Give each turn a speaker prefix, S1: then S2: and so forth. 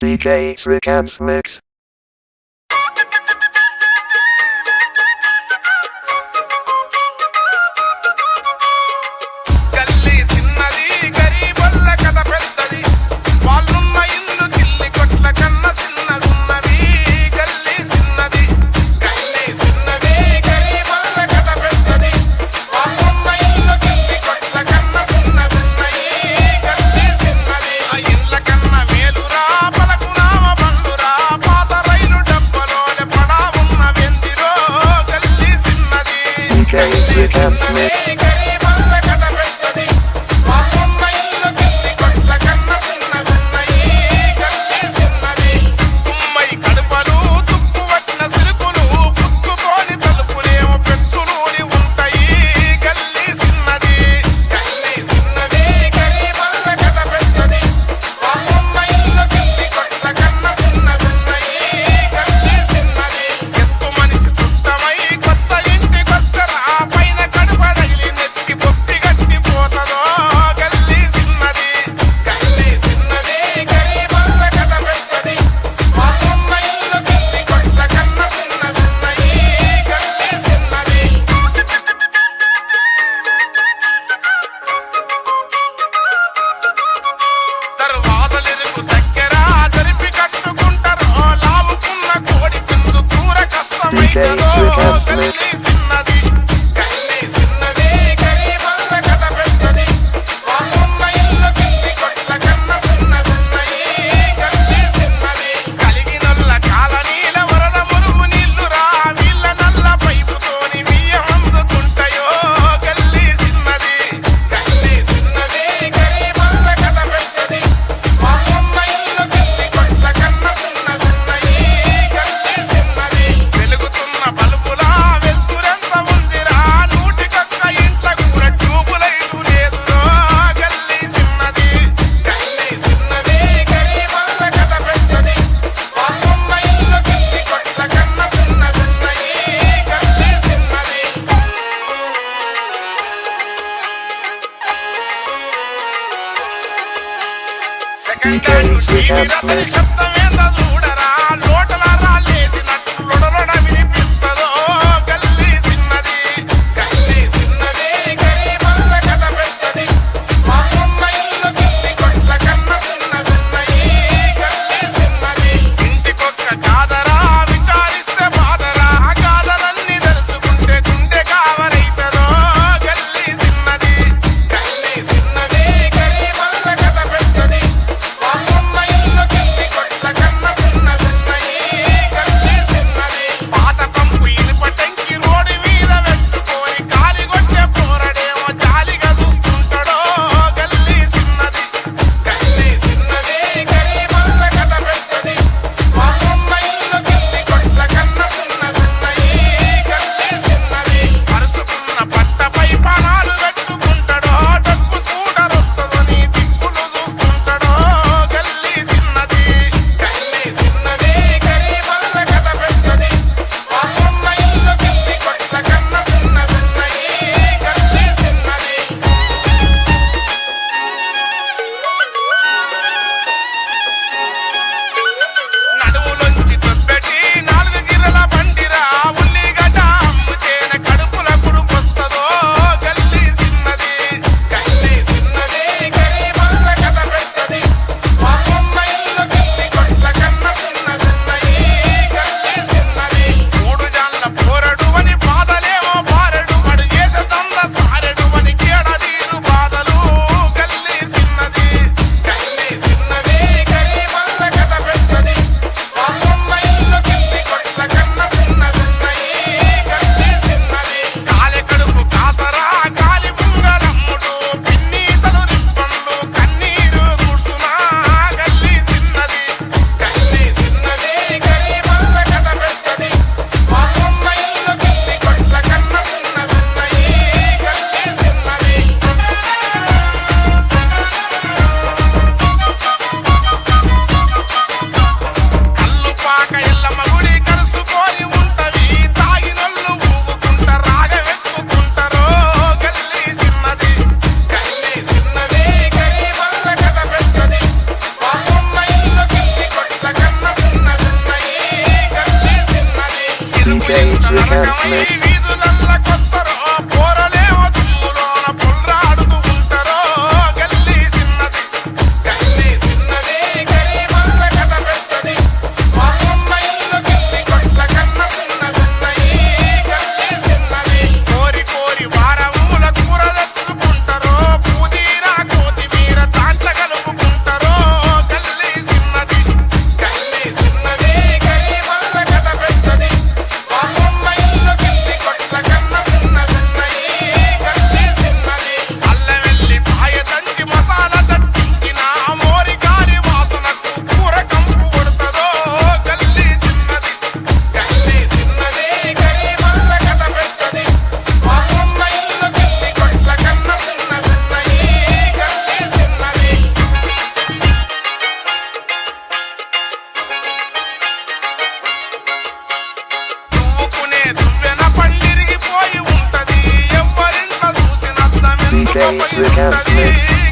S1: DJ Srikanth Mix. Srikanth Mix. DJ Srikanth Mix. DJ Srikanth Mix. ఏకమై వీధులల్లకొత్తరో పోరలేమో దుమ్ములోన పొల్రాడుతూ ఉంటారో గల్లీ చిన్నది గరీబుల కథ పెద్దది వాళ్ళమ్మ ఇల్లు గిల్లి కొట్ల కన్న చిన్నదున్నయి గల్లీ చిన్నది కోరి కోరి వారముల కూర తెచ్చుకుంటారో పుదీనా కొత్తిమీర దాంట్ల కలుపుకుంటారో గల్లీ చిన్నది గరీబుల కథ పెద్దది వాళ్ళమ్మ ఇల్లు గిల్లి కొట్ల కన్న చిన్నదున్నయి గల్లీ చిన్నది అల్లవెల్లి పాయ దంచి మసాలా దట్టించిన మోరి గారి వాసనకు కూర కంపు కొడుతుందో గల్లీ చిన్నది గరీబుల కథ పెద్దది వాళ్ళమ్మ ఇల్లు గిల్లి కొట్ల కన్న చిన్నదున్నయి గల్లీ చిన్నది దువ్వుకునే దువ్వెన పళ్ళిరిగిపోయి ఉంటది ఎవ్వరింట్లో చూసిన
S2: DJ Srikanth Mix.